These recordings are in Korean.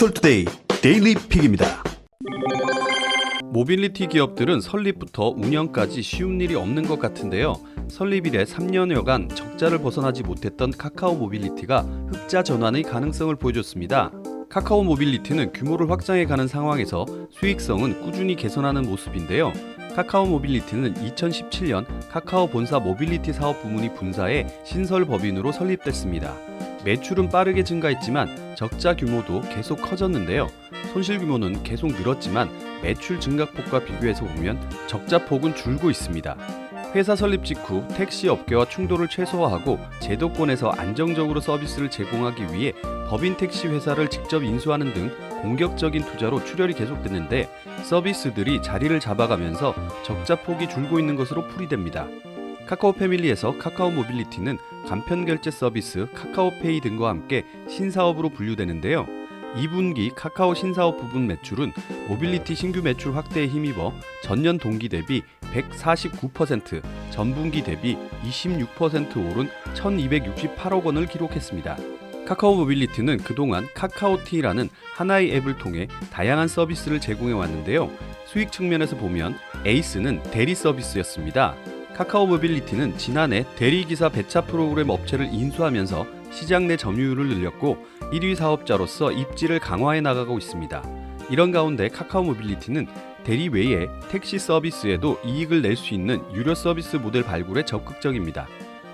디지털투데이 데일리 픽입니다. 모빌리티 기업들은 설립부터 운영까지 쉬운 일이 없는 것 같은데요. 설립 이래 3년여간 적자를 벗어나지 못했던 카카오 모빌리티가 흑자 전환의 가능성을 보여줬습니다. 카카오 모빌리티는 규모를 확장해가는 상황에서 수익성은 꾸준히 개선하는 모습인데요. 카카오 모빌리티는 2017년 카카오 본사 모빌리티 사업 부문이 분사해 신설 법인으로 설립됐습니다. 매출은 빠르게 증가했지만 적자 규모도 계속 커졌는데요. 손실 규모는 계속 늘었지만 매출 증가폭과 비교해서 보면 적자폭은 줄고 있습니다. 회사 설립 직후 택시 업계와 충돌을 최소화하고 제도권에서 안정적으로 서비스를 제공하기 위해 법인 택시 회사를 직접 인수하는 등 공격적인 투자로 출혈이 계속됐는데 서비스들이 자리를 잡아가면서 적자폭이 줄고 있는 것으로 풀이됩니다. 카카오 패밀리에서 카카오 모빌리티는 간편 결제 서비스 카카오페이 등과 함께 신사업으로 분류되는데요. 2분기 카카오 신사업 부분 매출은 모빌리티 신규 매출 확대에 힘입어 전년 동기 대비 149%, 전분기 대비 26% 오른 1,268억 원을 기록했습니다. 카카오 모빌리티는 그동안 카카오티라는 하나의 앱을 통해 다양한 서비스를 제공해 왔는데요. 수익 측면에서 보면 에이스는 대리 서비스였습니다. 카카오 모빌리티는 지난해 대리기사 배차 프로그램 업체를 인수하면서 시장 내 점유율을 늘렸고 1위 사업자로서 입지를 강화해 나가고 있습니다. 이런 가운데 카카오 모빌리티는 대리 외에 택시 서비스에도 이익을 낼 수 있는 유료 서비스 모델 발굴에 적극적입니다.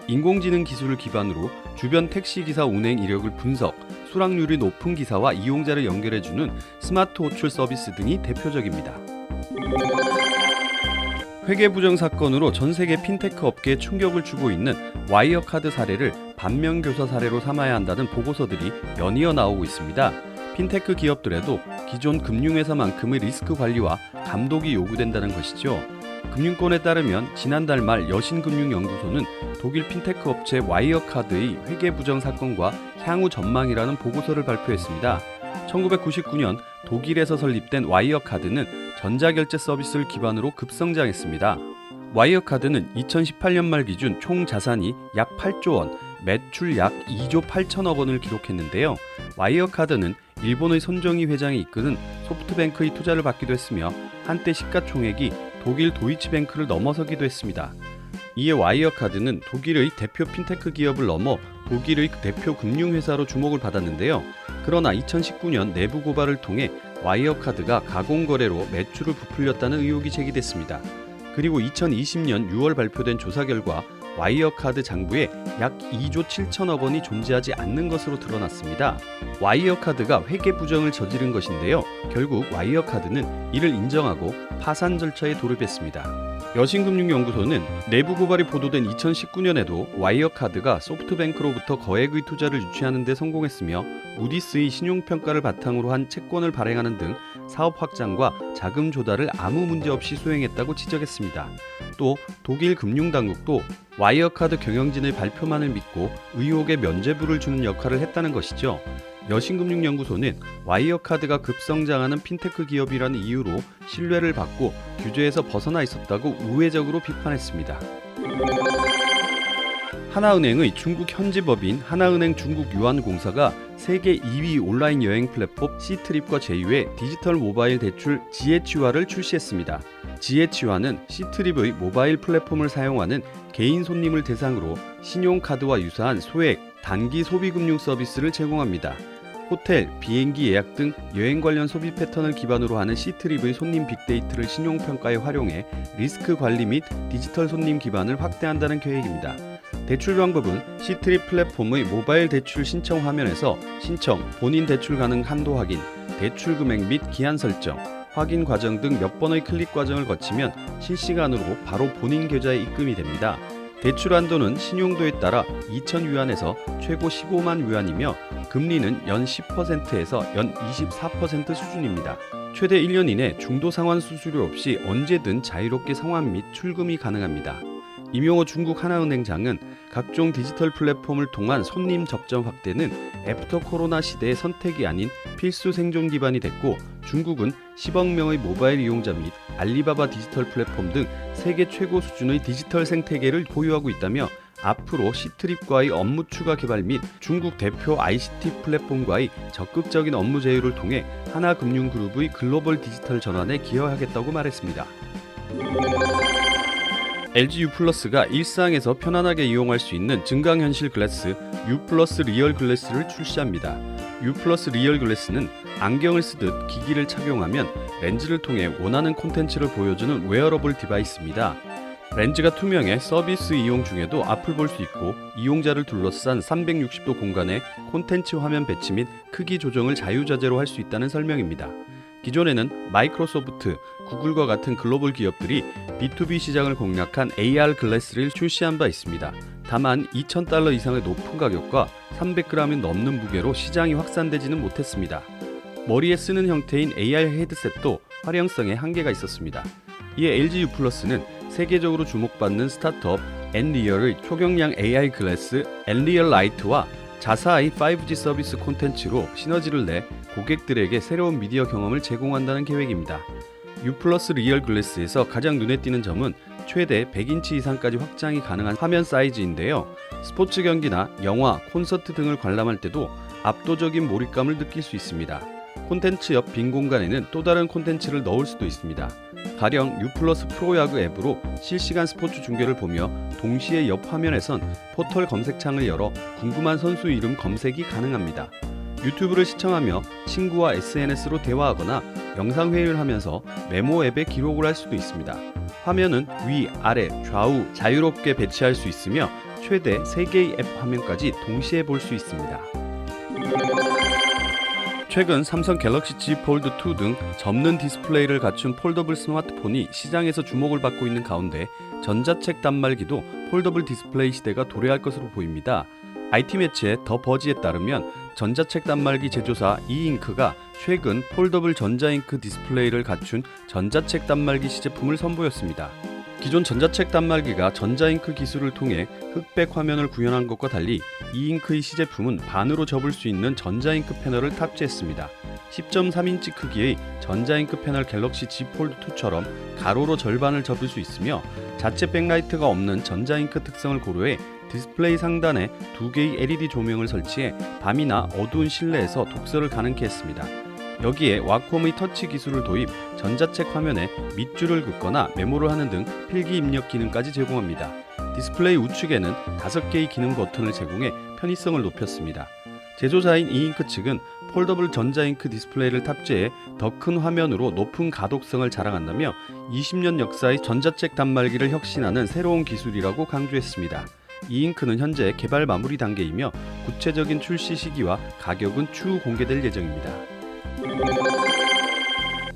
인공지능 기술을 기반으로 주변 택시기사 운행 이력을 분석, 수락률이 높은 기사와 이용자를 연결해주는 스마트 호출 서비스 등이 대표적입니다. 회계부정 사건으로 전세계 핀테크 업계에 충격을 주고 있는 와이어카드 사례를 반면교사 사례로 삼아야 한다는 보고서들이 연이어 나오고 있습니다. 핀테크 기업들에도 기존 금융회사만큼의 리스크 관리와 감독이 요구된다는 것이죠. 금융권에 따르면 지난달 말 여신금융연구소는 독일 핀테크 업체 와이어카드의 회계부정 사건과 향후 전망이라는 보고서를 발표했습니다. 1999년 독일에서 설립된 와이어카드는 전자결제 서비스를 기반으로 급성장했습니다. 와이어카드는 2018년 말 기준 총 자산이 약 8조 원, 매출 약 2조 8천억 원을 기록했는데요. 와이어카드는 일본의 손정희 회장이 이끄는 소프트뱅크의 투자를 받기도 했으며 한때 시가총액이 독일 도이치뱅크를 넘어서기도 했습니다. 이에 와이어카드는 독일의 대표 핀테크 기업을 넘어 독일의 대표 금융회사로 주목을 받았는데요. 그러나 2019년 내부 고발을 통해 와이어카드가 가공거래로 매출을 부풀렸다는 의혹이 제기됐습니다. 그리고 2020년 6월 발표된 조사 결과 와이어카드 장부에 약 2조 7천억 원이 존재하지 않는 것으로 드러났습니다. 와이어카드가 회계 부정을 저지른 것인데요. 결국 와이어카드는 이를 인정하고 파산 절차에 돌입했습니다. 여신금융연구소는 내부 고발이 보도된 2019년에도 와이어카드가 소프트뱅크로부터 거액의 투자를 유치하는 데 성공했으며 무디스의 신용평가를 바탕으로 한 채권을 발행하는 등 사업 확장과 자금 조달을 아무 문제 없이 수행했다고 지적했습니다. 또 독일 금융당국도 와이어카드 경영진의 발표만을 믿고 의혹에 면죄부를 주는 역할을 했다는 것이죠. 여신금융연구소는 와이어카드가 급성장하는 핀테크 기업이라는 이유로 신뢰를 받고 규제에서 벗어나 있었다고 우회적으로 비판했습니다. 하나은행의 중국 현지 법인 하나은행 중국유한공사가 세계 2위 온라인 여행 플랫폼 C트립과 제휴해 디지털 모바일 대출 지에취화를 출시했습니다. 지에취화는 C트립의 모바일 플랫폼을 사용하는 개인 손님을 대상으로 신용카드와 유사한 소액, 단기 소비금융 서비스를 제공합니다. 호텔, 비행기 예약 등 여행 관련 소비 패턴을 기반으로 하는 C트립의 손님 빅데이터를 신용평가에 활용해 리스크 관리 및 디지털 손님 기반을 확대한다는 계획입니다. 대출 방법은 C트립 플랫폼의 모바일 대출 신청 화면에서 신청, 본인 대출 가능 한도 확인, 대출 금액 및 기한 설정, 확인 과정 등 몇 번의 클릭 과정을 거치면 실시간으로 바로 본인 계좌에 입금이 됩니다. 대출 한도는 신용도에 따라 2,000위안에서 최고 15만 위안이며 금리는 연 10%에서 연 24% 수준입니다. 최대 1년 이내 중도 상환 수수료 없이 언제든 자유롭게 상환 및 출금이 가능합니다. 임용호 중국 하나은행장은 각종 디지털 플랫폼을 통한 손님 접점 확대는 애프터 코로나 시대의 선택이 아닌 필수 생존 기반이 됐고 중국은 10억 명의 모바일 이용자 및 알리바바 디지털 플랫폼 등 세계 최고 수준의 디지털 생태계를 보유하고 있다며 앞으로 C트립과의 업무 추가 개발 및 중국 대표 ICT 플랫폼과의 적극적인 업무 제휴를 통해 하나금융그룹의 글로벌 디지털 전환에 기여하겠다고 말했습니다. LG U+가 일상에서 편안하게 이용할 수 있는 증강현실 글래스 U+ 리얼 글래스를 출시합니다. U+ 리얼 글래스는 안경을 쓰듯 기기를 착용하면 렌즈를 통해 원하는 콘텐츠를 보여주는 웨어러블 디바이스입니다. 렌즈가 투명해 서비스 이용 중에도 앞을 볼 수 있고 이용자를 둘러싼 360도 공간에 콘텐츠 화면 배치 및 크기 조정을 자유자재로 할 수 있다는 설명입니다. 기존에는 마이크로소프트, 구글과 같은 글로벌 기업들이 B2B 시장을 공략한 AR 글래스를 출시한 바 있습니다. 다만 $2,000 이상의 높은 가격과 300g이 넘는 무게로 시장이 확산되지는 못했습니다. 머리에 쓰는 형태인 AR 헤드셋도 활용성에 한계가 있었습니다. 이에 LG U+는 세계적으로 주목받는 스타트업 엔리얼의 초경량 AI 글래스 엔리얼 라이트와 자사의 5G 서비스 콘텐츠로 시너지를 내 고객들에게 새로운 미디어 경험을 제공한다는 계획입니다. U+ 리얼 글래스에서 가장 눈에 띄는 점은 최대 100인치 이상까지 확장이 가능한 화면 사이즈인데요. 스포츠 경기나 영화, 콘서트 등을 관람할 때도 압도적인 몰입감을 느낄 수 있습니다. 콘텐츠 옆 빈 공간에는 또 다른 콘텐츠를 넣을 수도 있습니다. 가령 U+ 프로야구 앱으로 실시간 스포츠 중계를 보며 동시에 옆 화면에선 포털 검색창을 열어 궁금한 선수 이름 검색이 가능합니다. 유튜브를 시청하며 친구와 SNS로 대화하거나 영상회의를 하면서 메모 앱에 기록을 할 수도 있습니다. 화면은 위, 아래, 좌우 자유롭게 배치할 수 있으며 최대 3개의 앱 화면까지 동시에 볼 수 있습니다. 최근 삼성 갤럭시 Z 폴드 2 등 접는 디스플레이를 갖춘 폴더블 스마트폰이 시장에서 주목을 받고 있는 가운데 전자책 단말기도 폴더블 디스플레이 시대가 도래할 것으로 보입니다. IT 매체 더 버지에 따르면 전자책 단말기 제조사 이잉크가 최근 폴더블 전자잉크 디스플레이를 갖춘 전자책 단말기 시제품을 선보였습니다. 기존 전자책 단말기가 전자잉크 기술을 통해 흑백 화면을 구현한 것과 달리 이잉크의 시제품은 반으로 접을 수 있는 전자잉크 패널을 탑재했습니다. 10.3인치 크기의 전자잉크 패널 갤럭시 Z 폴드 2처럼 가로로 절반을 접을 수 있으며 자체 백라이트가 없는 전자잉크 특성을 고려해 디스플레이 상단에 2개의 LED 조명을 설치해 밤이나 어두운 실내에서 독서를 가능케 했습니다. 여기에 와콤의 터치 기술을 도입, 전자책 화면에 밑줄을 긋거나 메모를 하는 등 필기 입력 기능까지 제공합니다. 디스플레이 우측에는 5개의 기능 버튼을 제공해 편의성을 높였습니다. 제조사인 이잉크 측은 폴더블 전자잉크 디스플레이를 탑재해 더 큰 화면으로 높은 가독성을 자랑한다며 20년 역사의 전자책 단말기를 혁신하는 새로운 기술이라고 강조했습니다. 이잉크는 현재 개발 마무리 단계이며 구체적인 출시 시기와 가격은 추후 공개될 예정입니다.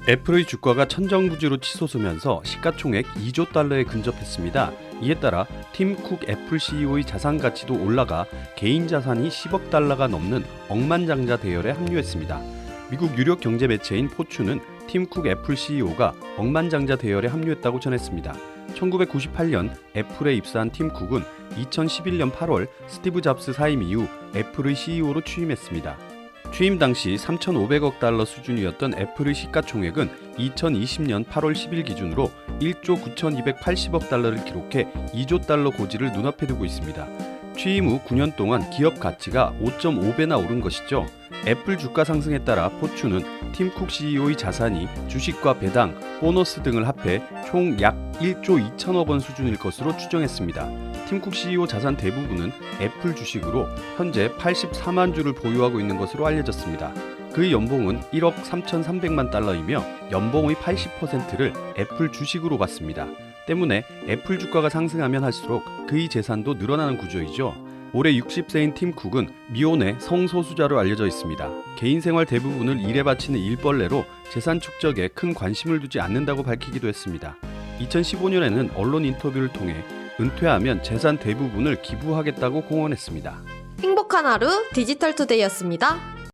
애플의 주가가 천정부지로 치솟으면서 시가총액 2조 달러에 근접했습니다. 이에 따라 팀 쿡 애플 CEO의 자산 가치도 올라가 개인 자산이 10억 달러가 넘는 억만장자 대열에 합류했습니다. 미국 유력 경제 매체인 포춘은 팀 쿡 애플 CEO가 억만장자 대열에 합류했다고 전했습니다. 1998년 애플에 입사한 팀 쿡은 2011년 8월 스티브 잡스 사임 이후 애플의 CEO로 취임했습니다. 취임 당시 3,500억 달러 수준이었던 애플의 시가총액은 2020년 8월 10일 기준으로 1조 9,280억 달러를 기록해 2조 달러 고지를 눈앞에 두고 있습니다. 취임 후 9년 동안 기업 가치가 5.5배나 오른 것이죠. 애플 주가 상승에 따라 포춘은 팀 쿡 CEO의 자산이 주식과 배당, 보너스 등을 합해 총 약 1조 2천억 원 수준일 것으로 추정했습니다. 팀 쿡 CEO 자산 대부분은 애플 주식으로 현재 84만 주를 보유하고 있는 것으로 알려졌습니다. 그의 연봉은 1억 3,300만 달러이며 연봉의 80%를 애플 주식으로 받습니다. 때문에 애플 주가가 상승하면 할수록 그의 재산도 늘어나는 구조이죠. 올해 60세인 팀 쿡은 미혼의 성소수자로 알려져 있습니다. 개인 생활 대부분을 일에 바치는 일벌레로 재산 축적에 큰 관심을 두지 않는다고 밝히기도 했습니다. 2015년에는 언론 인터뷰를 통해 은퇴하면 재산 대부분을 기부하겠다고 공언했습니다. 행복한 하루 디지털 투데이였습니다.